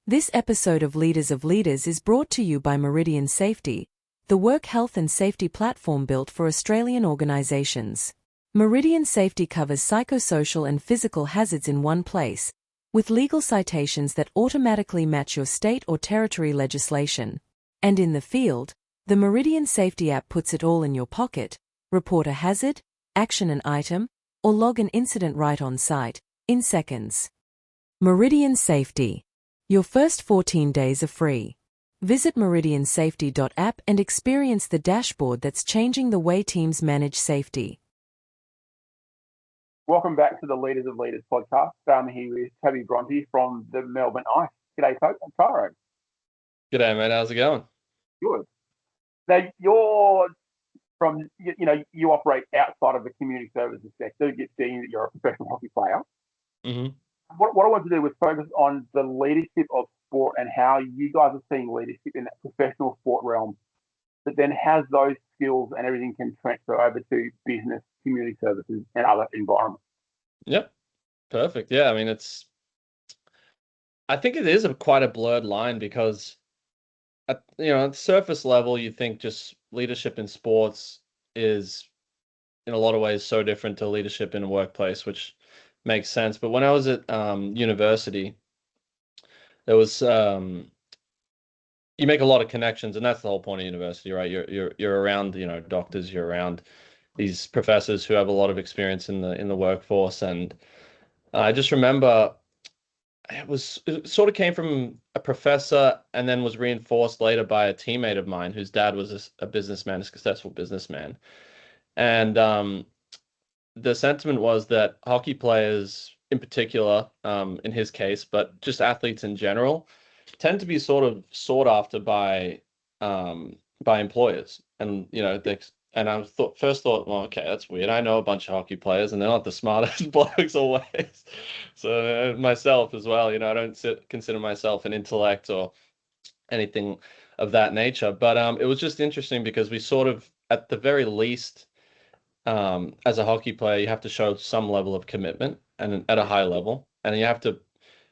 This episode of Leaders is brought to you by Meridian Safety, the work health and safety platform built for Australian organisations. Meridian Safety covers psychosocial and physical hazards in one place, with legal citations that automatically match your state or territory legislation. And in the field, the Meridian Safety app puts it all in your pocket: report a hazard, action an item, or log an incident right on site, in seconds. Meridian Safety. Your first 14 days are free. Visit meridiansafety.app and experience the dashboard that's changing the way teams manage safety. Welcome back to the Leaders podcast. I'm here with Tyrone Bronte from the Melbourne Ice. G'day, Tyrone. G'day, mate. How's it going? Good. Now, you're from, you operate outside of the community services sector, seeing that you're a professional hockey player. Mm-hmm. What I want to do was focus on the leadership of sport and how you guys are seeing leadership in that professional sport realm, that then has those skills and everything can transfer over to business, community services, and other environments. Yep. Perfect. Yeah. I mean, I think it is quite a blurred line because, at the surface level, you think just leadership in sports is in a lot of ways so different to leadership in a workplace, which makes sense. But when I was at university, there was you make a lot of connections, and that's the whole point of university, right? You're around doctors, you're around these professors who have a lot of experience in the workforce, and I just remember it sort of came from a professor and then was reinforced later by a teammate of mine whose dad was a businessman, a successful businessman, and the sentiment was that hockey players in particular, in his case, but just athletes in general, tend to be sort of sought after by employers. And, I first thought, well, okay, that's weird. I know a bunch of hockey players and they're not the smartest blokes always. So myself as well, I don't consider myself an intellect or anything of that nature. But it was just interesting because we sort of, at the very least, as a hockey player, you have to show some level of commitment and at a high level. And you have to,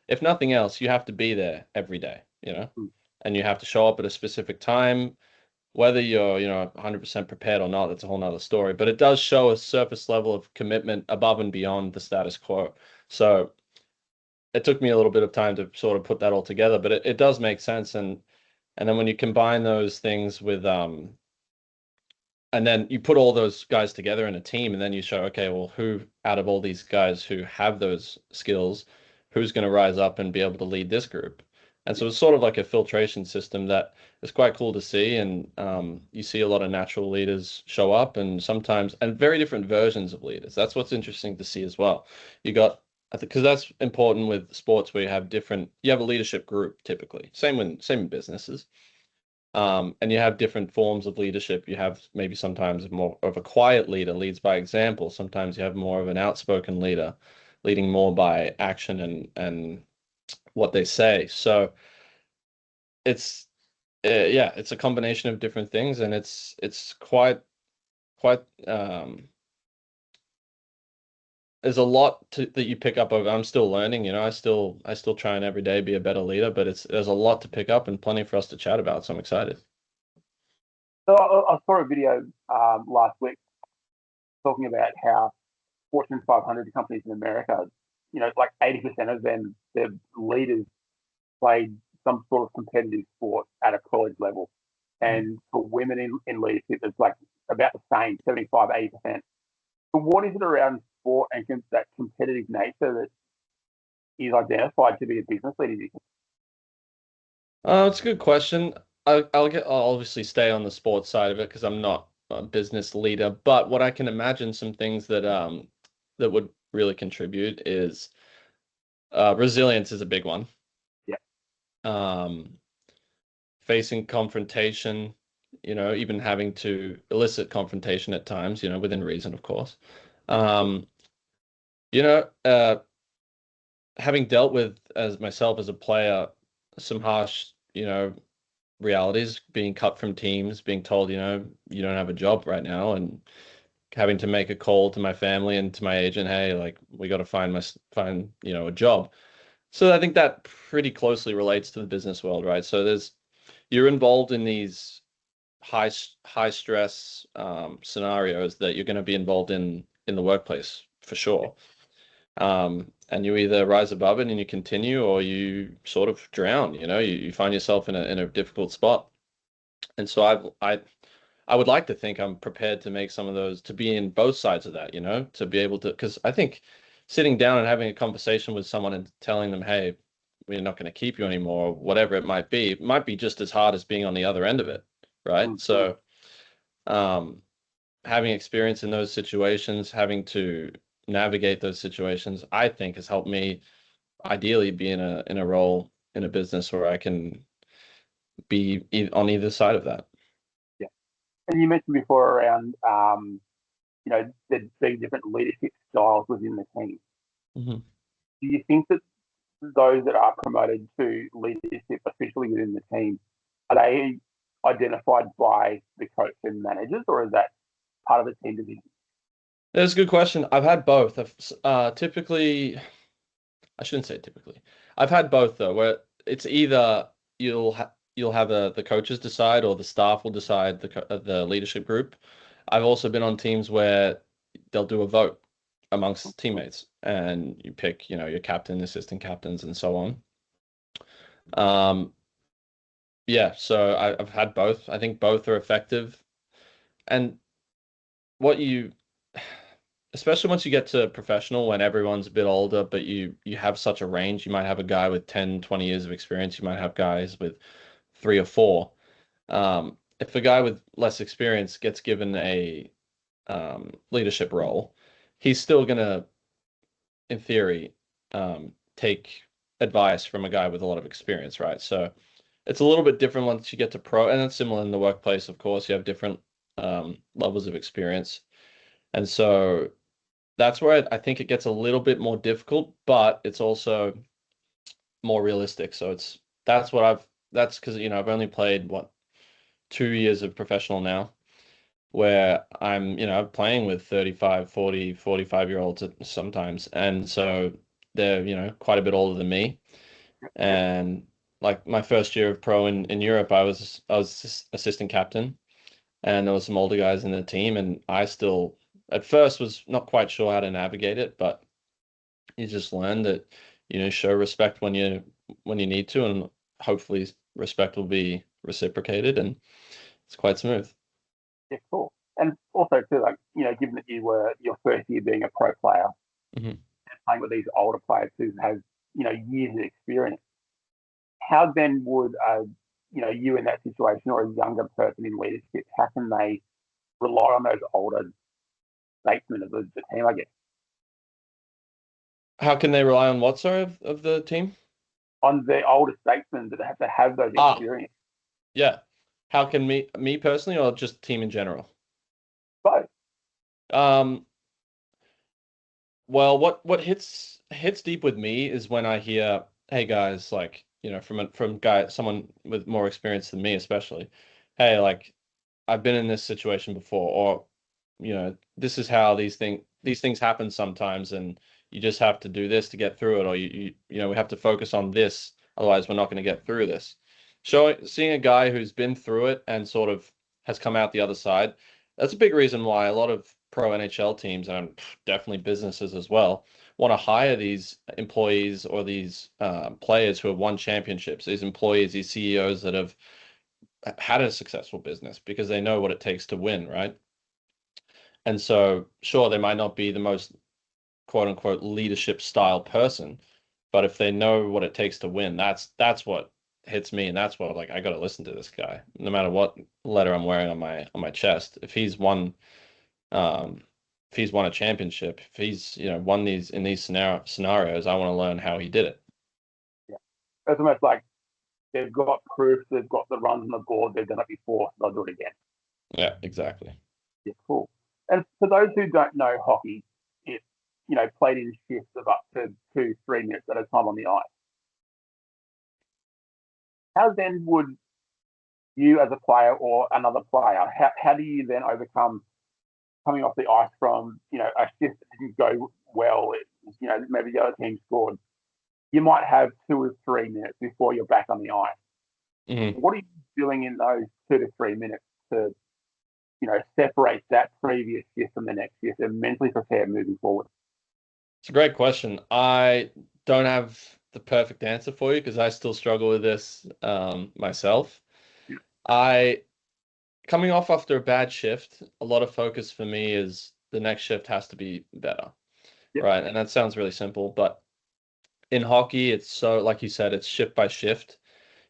if nothing else, you have to be there every day, and you have to show up at a specific time, whether you're, 100% prepared or not, that's a whole nother story. But it does show a surface level of commitment above and beyond the status quo. So it took me a little bit of time to sort of put that all together, but it does make sense. And then when you combine those things with, and then you put all those guys together in a team, and then you show, okay, well, who out of all these guys who have those skills, who's going to rise up and be able to lead this group? And so it's sort of like a filtration system that is quite cool to see. And you see a lot of natural leaders show up, and very different versions of leaders. That's what's interesting to see as well. I think, because that's important with sports where you have a leadership group typically. Same in businesses. And you have different forms of leadership. You have maybe sometimes more of a quiet leader, leads by example. Sometimes you have more of an outspoken leader, leading more by action and what they say. So it's it's a combination of different things, and it's quite there's a lot that you pick up over. I'm still learning, I still try and every day be a better leader, but there's a lot to pick up and plenty for us to chat about. So I'm excited. So I saw a video last week talking about how Fortune 500 companies in America, like 80% of them, their leaders played some sort of competitive sport at a college level. And for women in leadership, it's like about the same, 75, 80%. So what is it around sport and that competitive nature that is identified to be a business leader? It's a good question. I'll obviously stay on the sports side of it because I'm not a business leader. But what I can imagine, some things that would really contribute is resilience is a big one. Yeah. Facing confrontation, even having to elicit confrontation at times, within reason, of course. Having dealt with, as myself as a player, some harsh, realities, being cut from teams, being told, you don't have a job right now, and having to make a call to my family and to my agent, hey, like, we got to find a job. So I think that pretty closely relates to the business world, right? So you're involved in these high stress scenarios that you're going to be involved in the workplace for sure. And you either rise above it and you continue, or you sort of drown. You find yourself in a difficult spot. And so I would like to think I'm prepared to make some of those, to be in both sides of that, to be able to, because I think sitting down and having a conversation with someone and telling them, hey, we're not going to keep you anymore, whatever it might be just as hard as being on the other end of it, right? Mm. So, having experience in those situations, having to navigate those situations, I think has helped me ideally be in a role in a business where I can be on either side of that. Yeah. And you mentioned before around, there being different leadership styles within the team. Mhm. Do you think that those that are promoted to leadership officially within the team, are they identified by the coach and managers, or is that part of the team division? That's a good question. I've had both. Typically, I shouldn't say typically. I've had both though, where it's either you'll have the coaches decide or the staff will decide the leadership group. I've also been on teams where they'll do a vote amongst teammates and you pick, your captain, assistant captains, and so on. Um, yeah, so I've had both. I think both are effective. And what you especially once you get to professional, when everyone's a bit older, but you have such a range. You might have a guy with 10, 20 years of experience. You might have guys with 3 or 4. If a guy with less experience gets given a leadership role, he's still gonna, in theory, take advice from a guy with a lot of experience, right? So it's a little bit different once you get to pro, and it's similar in the workplace, of course. You have different levels of experience. And so that's where I think it gets a little bit more difficult, but it's also more realistic. So that's because, I've only played 2 years of professional now, where I'm, playing with 35, 40, 45-year olds sometimes. And so they're, quite a bit older than me. And like my first year of pro in Europe, I was assistant captain, and there was some older guys in the team, and I still at first was not quite sure how to navigate it, but you just learn that, show respect when you need to, and hopefully respect will be reciprocated, and it's quite smooth. Yeah, cool. And also too, like, given that you were your first year being a pro player, Hmm. playing with these older players who have, years of experience, how then would you in that situation, or a younger person in leadership, how can they rely on those older statesmen of the team, I guess? How can they rely on what, sorry, of the team? On the older statesmen that have to have those Ah, experience. yeah. How can me personally, or just team in general? Both. Um, well, what hits deep with me is when I hear, "Hey guys, like, from someone with more experience than me, especially, hey, like, I've been in this situation before," or, this is how these things happen sometimes, and you just have to do this to get through it, or we have to focus on this, otherwise we're not going to get through this. Seeing a guy who's been through it and sort of has come out the other side, that's a big reason why a lot of pro NHL teams, and definitely businesses as well, want to hire these employees or these players who have won championships, these employees, these CEOs that have had a successful business, because they know what it takes to win, right? And so, sure, they might not be the most quote unquote leadership style person, but if they know what it takes to win, that's what hits me, and that's what, like, I got to listen to this guy, no matter what letter I'm wearing on my chest. Um, if he's won a championship, if he's won these in these scenarios, I want to learn how he did it. Yeah. It's almost like they've got proof, they've got the runs on the board, they've done it before, so they'll do it again. Yeah, exactly. Yeah, cool. And for those who don't know hockey, it's played in shifts of up to 2, 3 minutes at a time on the ice. How then would you, as a player or another player, how do you then overcome coming off the ice from a shift that didn't go well? Maybe the other team scored you might have 2 or 3 minutes before you're back on the ice. Mhm. What are you doing in those 2 to 3 minutes to, separate that previous shift from the next shift and mentally prepare moving forward? It's a great question. I don't have the perfect answer for you because I still struggle with this myself. Yeah. I coming off after a bad shift, a lot of focus for me is the next shift has to be better, Yep. right? And that sounds really simple, but in hockey, it's so, like you said, it's shift by shift.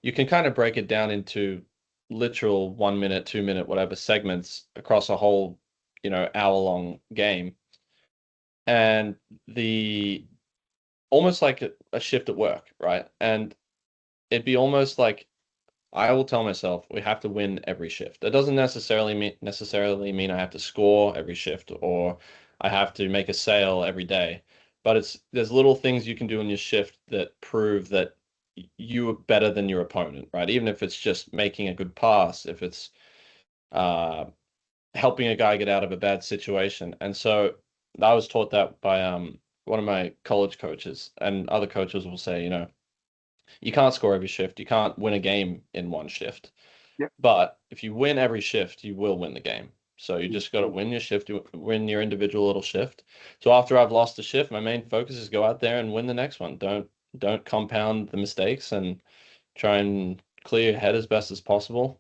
You can kind of break it down into literal 1 minute, 2 minute, whatever segments across a whole, hour-long game. And the almost like a shift at work, right? And it'd be almost like I will tell myself we have to win every shift. That doesn't necessarily mean I have to score every shift or I have to make a sale every day. But there's little things you can do in your shift that prove that you are better than your opponent, right? Even if it's just making a good pass, if it's uh, helping a guy get out of a bad situation. And so I was taught that by one of my college coaches, and other coaches will say, you can't score every shift. You can't win a game in one shift. Yep. But if you win every shift, you will win the game. So you just got to Mhm. win your shift, win your individual little shift. So after I've lost a shift, my main focus is go out there and win the next one. Don't compound the mistakes and try and clear your head as best as possible.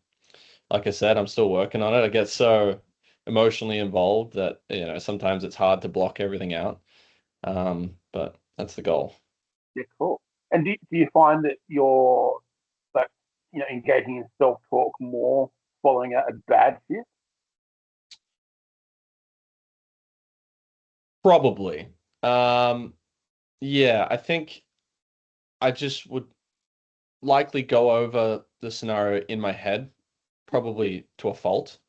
Like I said, I'm still working on it. I get so emotionally involved that, sometimes it's hard to block everything out. But that's the goal. Yeah, cool. And do you find that you're like, engaging in self-talk more following a bad shift? Probably. Um, yeah, I think I just would likely go over the scenario in my head, Yep. probably to a fault,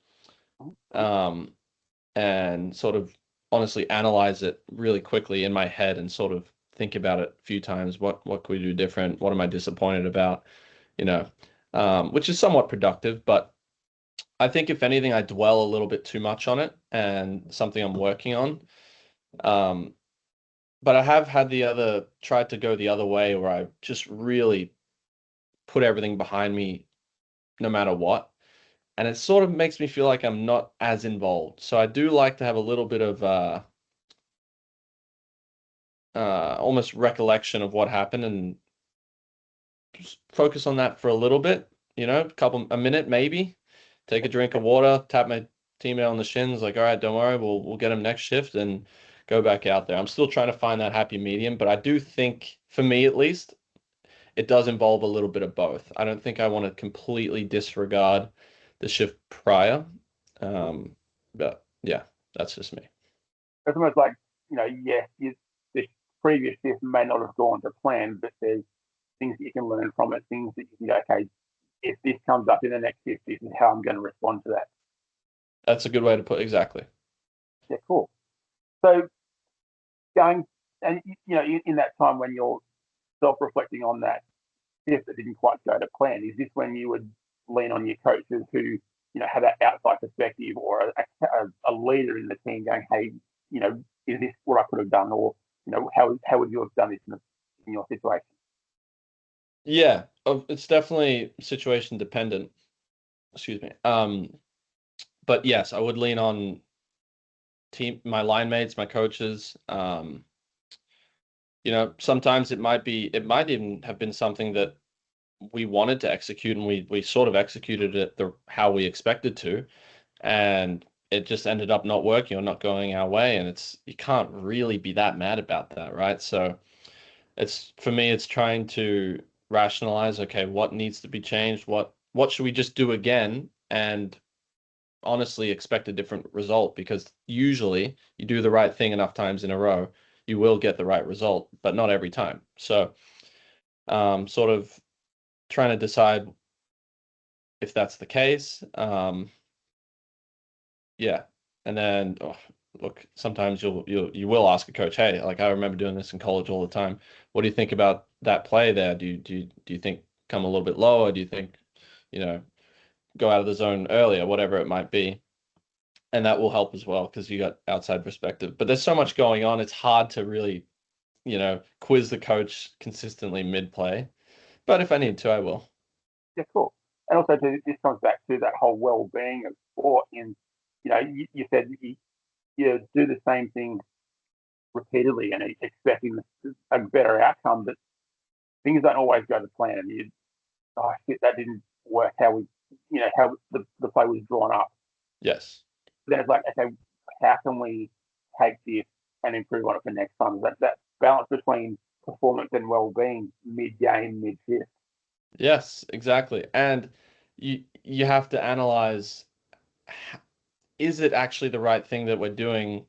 Mhm. um, and sort of honestly analyze it really quickly in my head and sort of think about it a few times. What could we do different? What am I disappointed about? You know, which is somewhat productive, but I think if anything, I dwell a little bit too much on it and something I'm working on. Um, but I have had tried to go the other way where I just really put everything behind me no matter what. And it sort of makes me feel like I'm not as involved. So I do like to have a little bit of almost recollection of what happened and just focus on that for a little bit, a minute maybe. Take a drink of water, tap my teammate on the shins, like, all right, don't worry, we'll get him next shift and go back out there. I'm still trying to find that happy medium, but I do think, for me at least, it does involve a little bit of both. I don't think I want to completely disregard the shift prior. But yeah, that's just me. It's almost like, yes, the previous shift may not have gone to plan, but there's things that you can learn from it, things that you can go, okay, if this comes up in the next shift, this is how I'm going to respond to that. That's a good way to put it. Exactly. Yeah, cool. So going, and in that time when you're self-reflecting on that shift that didn't quite go to plan, is this when you would lean on your coaches who, have that outside perspective, or a leader in the team going, hey, is this what I could have done, or how would you have done this in your situation? Yeah, it's definitely situation dependent. Excuse me. But yes, I would lean on my line mates, my coaches. Sometimes it might even have been something that we wanted to execute and we sort of executed it how we expected to, and it just ended up not working or not going our way, and you can't really be that mad about that, right? So it's for me, it's trying to rationalize, okay, what needs to be changed, what should we just do again, and honestly expect a different result, because usually you do the right thing enough times in a row, you will get the right result, but not every time. So sort of trying to decide if that's the case. Yeah. And then, look, sometimes you will ask a coach, hey, like I remember doing this in college all the time. What do you think about that play there? Do you think come a little bit lower? Do you think, you know, go out of the zone earlier, whatever it might be? And that will help as well because you got outside perspective. But there's so much going on, it's hard to really, quiz the coach consistently mid-play. But if I need to, I will. Yeah, cool. And also, this comes back to that whole well-being of sport. You said you do the same thing repeatedly and expecting a better outcome, but things don't always go to plan. And oh shit, that didn't work how how the play was drawn up. Yes. Then it's like, okay, how can we take this and improve on it for next time? That balance between performance and well-being mid-game, mid-shift. Yes, exactly. And you have to analyze, is it actually the right thing that we're doing?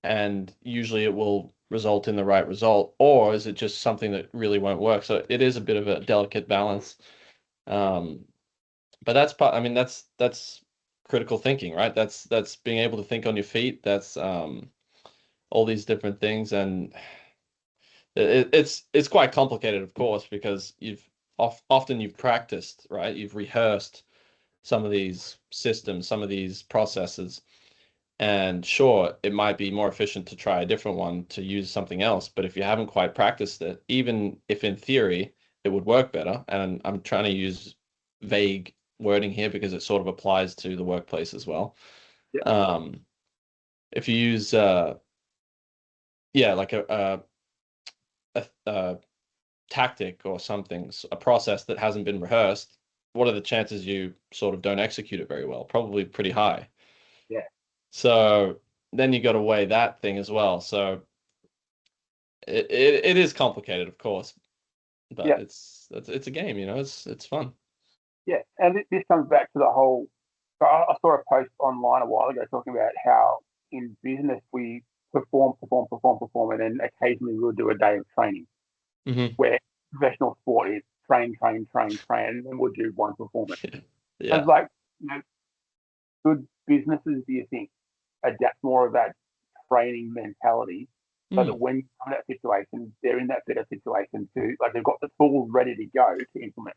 And usually it will result in the right result, or is it just something that really won't work? So it is a bit of a delicate balance. Um, but that's part, I mean, that's critical thinking, right? That's being able to think on your feet. That's all these different things, and it's quite complicated, of course, because often you've practiced, right? You've rehearsed some of these systems, some of these processes. And sure, it might be more efficient to try a different one to use something else. But if you haven't quite practiced it, even if in theory it would work better, and I'm trying to use vague wording here because it sort of applies to the workplace as well. Yeah. Um, if you use, yeah, like a tactic or something, a process that hasn't been rehearsed, what are the chances you sort of don't execute it very well? Probably pretty high. Yeah. So then you got to weigh that thing as well. So it is complicated, of course, but Yeah. it's a game, it's fun. Yeah. And this comes back to the whole. I saw a post online a while ago talking about how in business we perform, perform, perform, perform, and then occasionally we'll do a day of training. Hmm. Where professional sport is train, train, train, train, and then we'll do one performance. And Yeah. it's like, you know, good businesses, do you think, adapt more of that training mentality so that Mm. when you come in that situation, they're in that better situation to, like, they've got the tools ready to go to implement?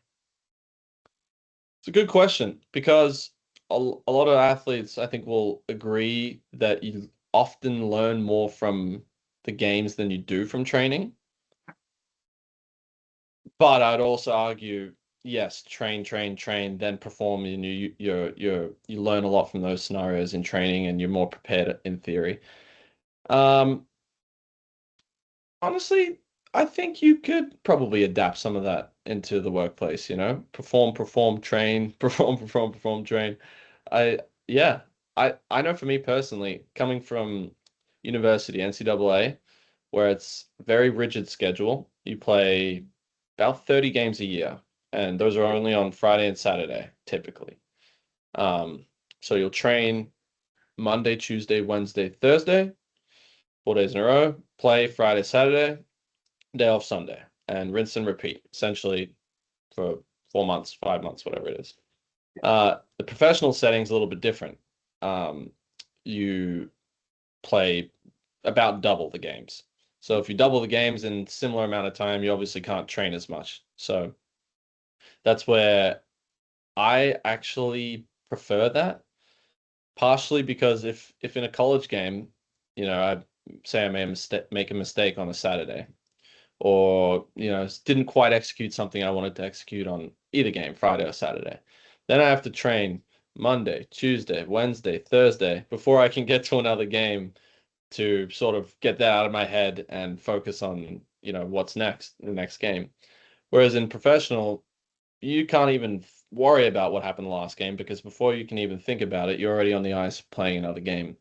It's a good question because a lot of athletes, I think, will agree that you often learn more from the games than you do from training. But I'd also argue, yes, train, train, train, then perform, and you learn a lot from those scenarios in training, and you're more prepared in theory. Um, Honestly, I think you could probably adapt some of that into the workplace, perform, perform, train, perform, perform, perform, train. I, yeah, I know for me personally, coming from university, NCAA, where it's very rigid schedule, you play about 30 games a year, and those are only on Friday and Saturday, typically. Um, so you'll train Monday, Tuesday, Wednesday, Thursday, 4 days in a row, play Friday, Saturday, day off Sunday, and rinse and repeat, essentially for 4 months, 5 months, whatever it is. The professional setting is a little bit different. You play about double the games. So if you double the games in similar amount of time, you obviously can't train as much. So that's where I actually prefer that, partially because if in a college game, I say I make a mistake on a Saturday, or didn't quite execute something I wanted to execute on either game, Friday or Saturday. Then I have to train Monday, Tuesday, Wednesday, Thursday before I can get to another game to sort of get that out of my head and focus on, what's next, the next game. Whereas in professional, you can't even worry about what happened last game because before you can even think about it, you're already on the ice playing another game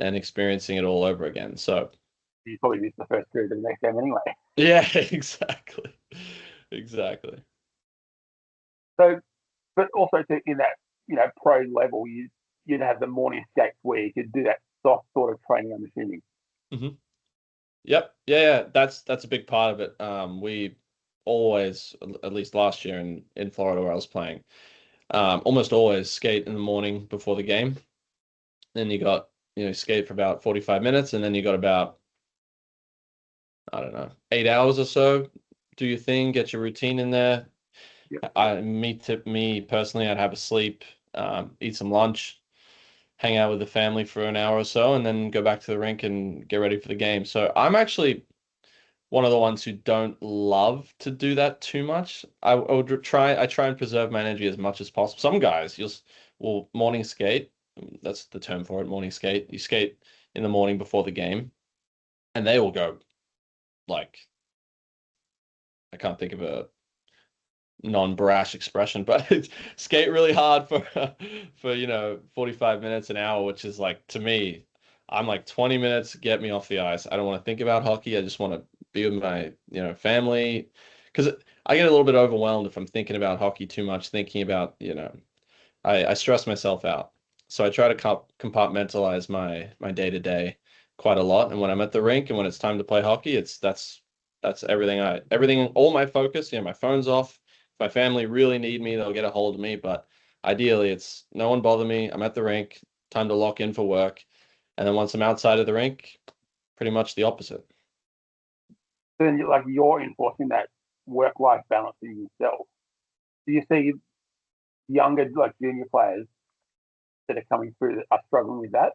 and experiencing it all over again. So You probably miss the first period of the next game anyway. yeah, exactly. Exactly. So, but also in that, pro level, you'd have the morning skates where you could do that soft sort of training, I'm assuming. Hmm. Yep. Yeah, yeah. That's a big part of it. We always, at least last year in Florida where I was playing, almost always skate in the morning before the game. Then you got, skate for about 45 minutes, and then you got about, I don't know, 8 hours or so. Do your thing, get your routine in there. Yep. Me personally, I'd have a sleep, eat some lunch, hang out with the family for an hour or so, and then go back to the rink and get ready for the game. So I'm actually one of the ones who don't love to do that too much. I try and preserve my energy as much as possible. Some guys will morning skate. That's the term for it, morning skate. You skate in the morning before the game, and they will go like, I can't think of a non-brash expression, but skate really hard for for 45 minutes an hour, which is like, to me, I'm like, 20 minutes, get me off the ice. I don't want to think about hockey. I just want to be with my family, because I get a little bit overwhelmed if I'm thinking about hockey too much, thinking about I stress myself out. So I try to compartmentalize my day to day quite a lot. And when I'm at the rink and when it's time to play hockey, that's everything, all my focus. My phone's off. If my family really need me, they'll get a hold of me. But ideally, it's no one bother me. I'm at the rink, time to lock in for work. And then once I'm outside of the rink, pretty much the opposite. So then, like, you're enforcing that work-life balance in yourself. Do you see younger, like junior players that are coming through that are struggling with that?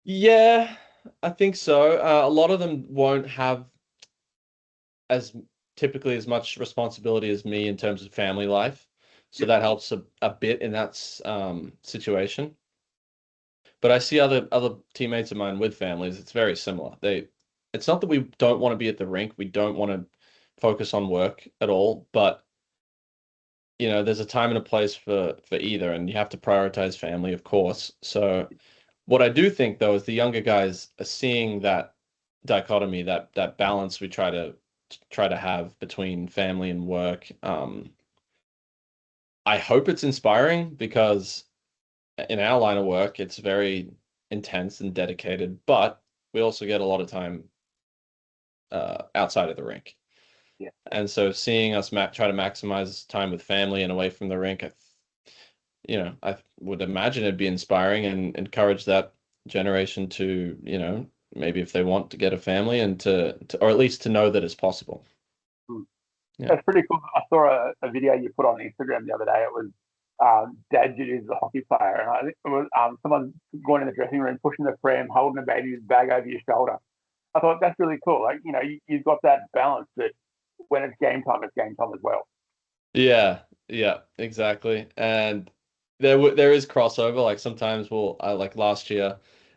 Yeah, I think so. A lot of them won't have as typically as much responsibility as me in terms of family life. So that helps a bit in that situation. But I see other teammates of mine with families, it's very similar. It's not that we don't want to be at the rink, we don't want to focus on work at all, but there's a time and a place for either, and you have to prioritize family, of course. So what I do think though is the younger guys are seeing that dichotomy, that balance we try to have between family and work. I hope it's inspiring because in our line of work, it's very intense and dedicated, but we also get a lot of time outside of the rink. Yeah. And so seeing us try to maximize time with family and away from the rink, I would imagine it'd be inspiring and encourage that generation to, maybe if they want to get a family and or at least to know that it's possible. Yeah. That's pretty cool. I saw a video you put on Instagram the other day. It was dad duties as a hockey player, and I think it was someone going in the dressing room, pushing the pram, holding the baby's bag over your shoulder. I thought that's really cool. Like, you've got that balance that when it's game time as well. Yeah, exactly. And there is crossover. Like sometimes like last year,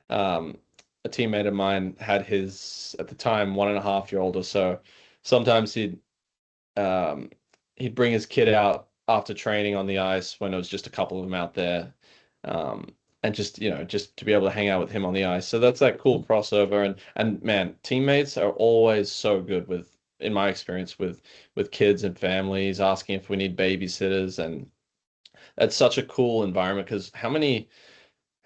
um, a teammate of mine had his, at the time, 1.5-year-old or so. Sometimes um, he'd bring his kid out after training on the ice when it was just a couple of them out there, um, and just to be able to hang out with him on the ice. So that's that cool crossover. And man, teammates are always so good in my experience, with kids and families asking if we need babysitters, and that's such a cool environment because how many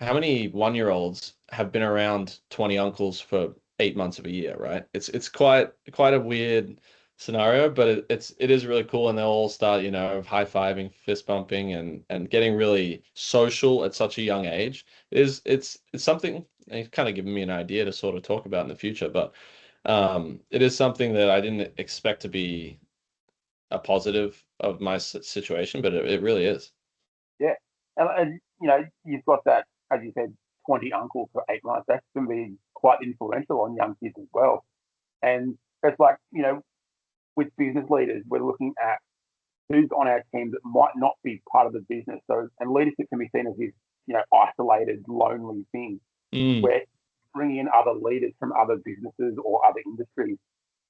1-year-olds have been around 20 uncles for 8 months of a year, right? It's quite a weird scenario, but it is really cool, and they'll all start, high-fiving, fist bumping, and getting really social at such a young age. It's something, it's kind of given me an idea to sort of talk about in the future, but it is something that I didn't expect to be a positive of my situation, but it really is. Yeah, and you've got that, as you said, 20 uncles for 8 months. That's going to be quite influential on young kids as well. And it's like, with business leaders, we're looking at who's on our team that might not be part of the business. So, and leadership can be seen as this, isolated, lonely thing Mm, where bringing in other leaders from other businesses or other industries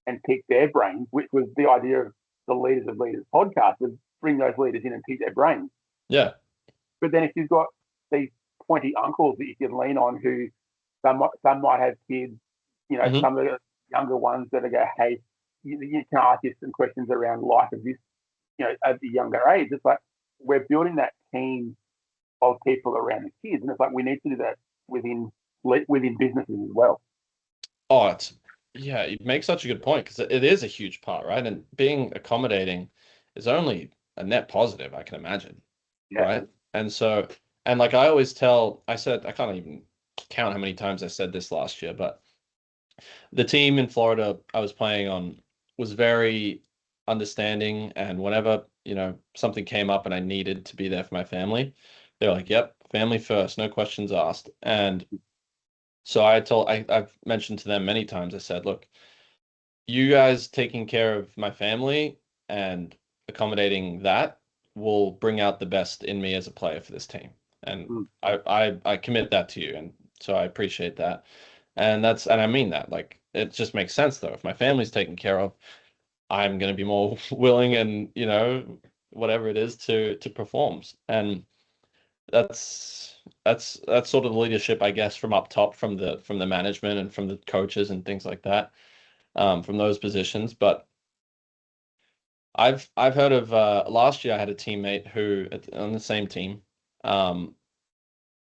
and pick their brains, which was the idea of the Leaders of Leaders podcast, was bring those leaders in and pick their brains. yeah. But then if you've got these 20 uncles that you can lean on, who some might have kids, Hmm. some of the younger ones that are go, hey, you can ask you some questions around life of this, at the younger age. It's like we're building that team of people around the kids, and it's like we need to do that within businesses as well. Oh, yeah, you make such a good point because it is a huge part, right? And being accommodating is only a net positive, I can imagine, Yeah. right? And so, and like I always I said, I can't even count how many times I said this last year, but the team in Florida I was playing on was very understanding, and whenever, something came up and I needed to be there for my family, they're like, "Yep, family first, no questions asked." And so I've mentioned to them many times, I said, look, you guys taking care of my family and accommodating that will bring out the best in me as a player for this team. And Mm. I commit that to you. And so I appreciate that. And I mean that. Like, it just makes sense though. If my family's taken care of, I'm going to be more willing and, whatever it is to perform. And that's sort of the leadership, I guess, from up top, from the management and from the coaches and things like that, from those positions. But I've heard of last year I had a teammate who on the same team um,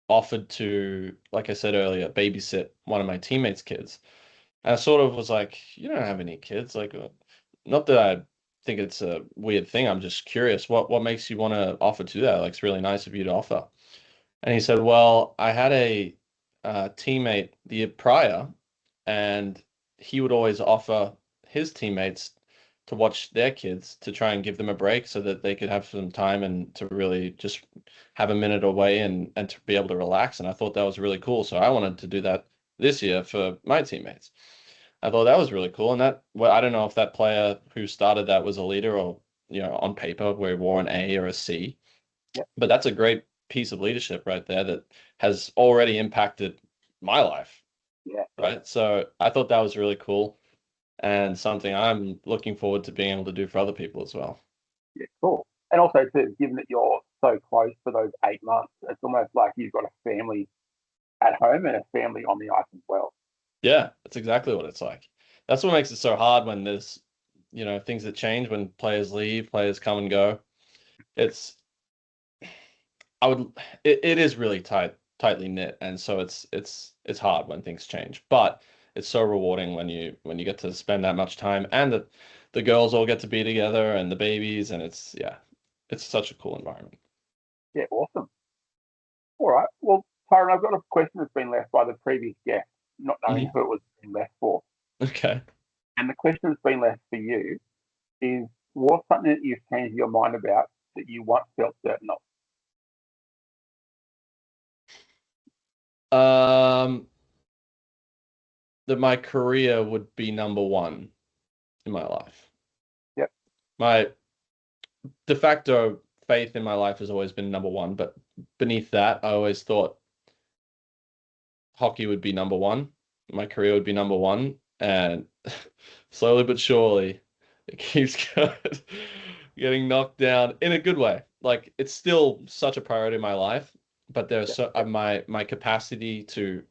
offered to, like I said earlier, babysit one of my teammates' kids. And I sort of was like, you don't have any kids, like, not that I think it's a weird thing. I'm just curious. What makes you want to offer to that? Like, it's really nice of you to offer. And he said, well, I had a teammate the year prior, and he would always offer his teammates to watch their kids to try and give them a break so that they could have some time and to really just have a minute away and to be able to relax. And I thought that was really cool. So I wanted to do that this year for my teammates. I thought that was really cool. And well, I don't know if that player who started that was a leader or, on paper where he wore an A or a C, Yep. but that's a great piece of leadership right there that has already impacted my life. Yeah. Right. So I thought that was really cool and something I'm looking forward to being able to do for other people as well. Yeah, cool. And also, too, given that you're so close for those 8 months, it's almost like you've got a family at home and a family on the ice as well. Yeah, that's exactly what it's like. That's what makes it so hard when there's, things that change, when players leave, players come and go. It's, I would, it is really tightly knit. And so it's hard when things change, but it's so rewarding when you get to spend that much time and the girls all get to be together and the babies. And it's such a cool environment. Yeah, awesome. All right. Well, Tyrone, I've got a question that's been left by the previous guest, not knowing who it was being left for. Okay. And the question that's been left for you is, what's something that you've changed your mind about that you once felt certain of? That my career would be number one in my life. Yep. My de facto faith in my life has always been number one, but beneath that, I always thought hockey would be number one. My career would be number one, and slowly but surely, it keeps getting knocked down in a good way. Like, it's still such a priority in my life, but there's my capacity to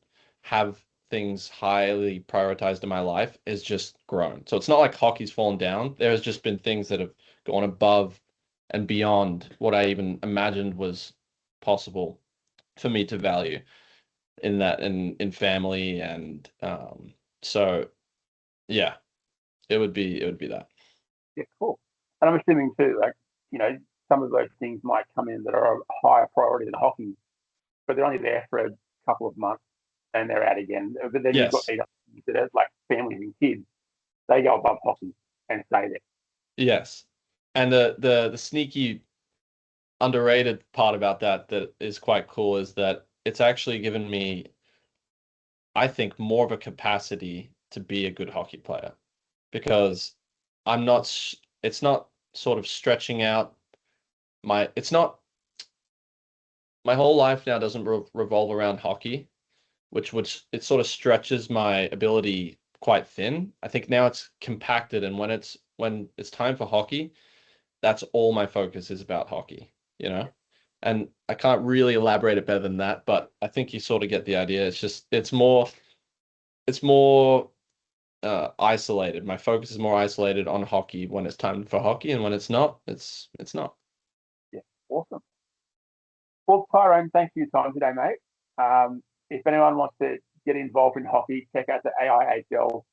have things highly prioritized in my life has just grown. So it's not like hockey's fallen down. There's just been things that have gone above and beyond what I even imagined was possible for me to value in family. And so yeah, it would be that. Yeah, cool. And I'm assuming too, like, some of those things might come in that are a higher priority than hockey, but they're only there for a couple of months and they're out again. But then you've got Yes. these other things that are like families and kids, they go above hockey and stay there. Yes. And the sneaky underrated part about that is quite cool is that it's actually given me, I think, more of a capacity to be a good hockey player because it's not sort of stretching out it's not, my whole life now doesn't revolve around hockey, which it sort of stretches my ability quite thin. I think now it's compacted, and when it's time for hockey, that's all my focus is about hockey, you know? And I can't really elaborate it better than that, but I think you sort of get the idea. It's more isolated. My focus is more isolated on hockey when it's time for hockey, and when it's not, it's not. Yeah, awesome. Well, Tyrone, thanks for your time today, mate. If anyone wants to get involved in hockey, check out the AIHL.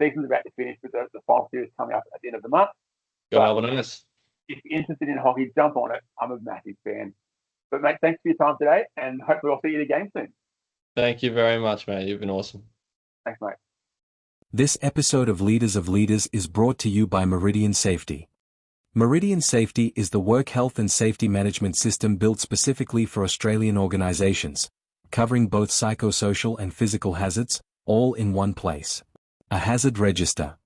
Season's about to finish, but the final series coming up at the end of the month. Go But Melbourne Ice. if you're interested in hockey, jump on it. I'm a massive fan. But mate, thanks for your time today, and hopefully I'll see you at the game soon. Thank you very much, man. You've been awesome. Thanks, mate. This episode of Leaders is brought to you by Meridian Safety. Meridian Safety is the work health and safety management system built specifically for Australian organisations, covering both psychosocial and physical hazards, all in one place. A hazard register.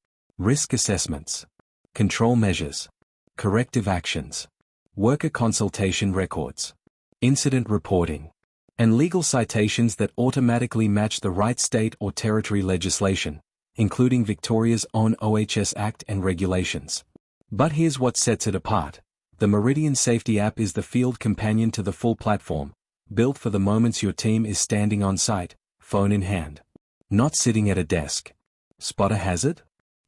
risk assessments, control measures, corrective actions, worker consultation records, incident reporting, and legal citations that automatically match the right state or territory legislation, including Victoria's own OHS Act and regulations. But here's what sets it apart. The Meridian Safety app is the field companion to the full platform, built for the moments your team is standing on site, phone in hand. Not sitting at a desk. Spot a hazard?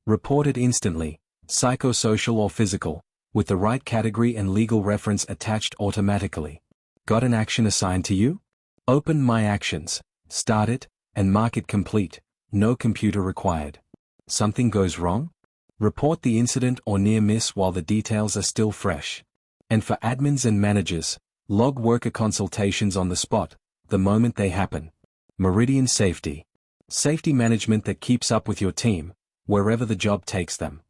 Report it instantly, psychosocial or physical, with the right category and legal reference attached automatically. Got an action assigned to you? Open My Actions, start it, and mark it complete. No computer required. Something goes wrong? Report the incident or near miss while the details are still fresh. And for admins and managers, log worker consultations on the spot, the moment they happen. Meridian Safety. Safety management that keeps up with your team, wherever the job takes them.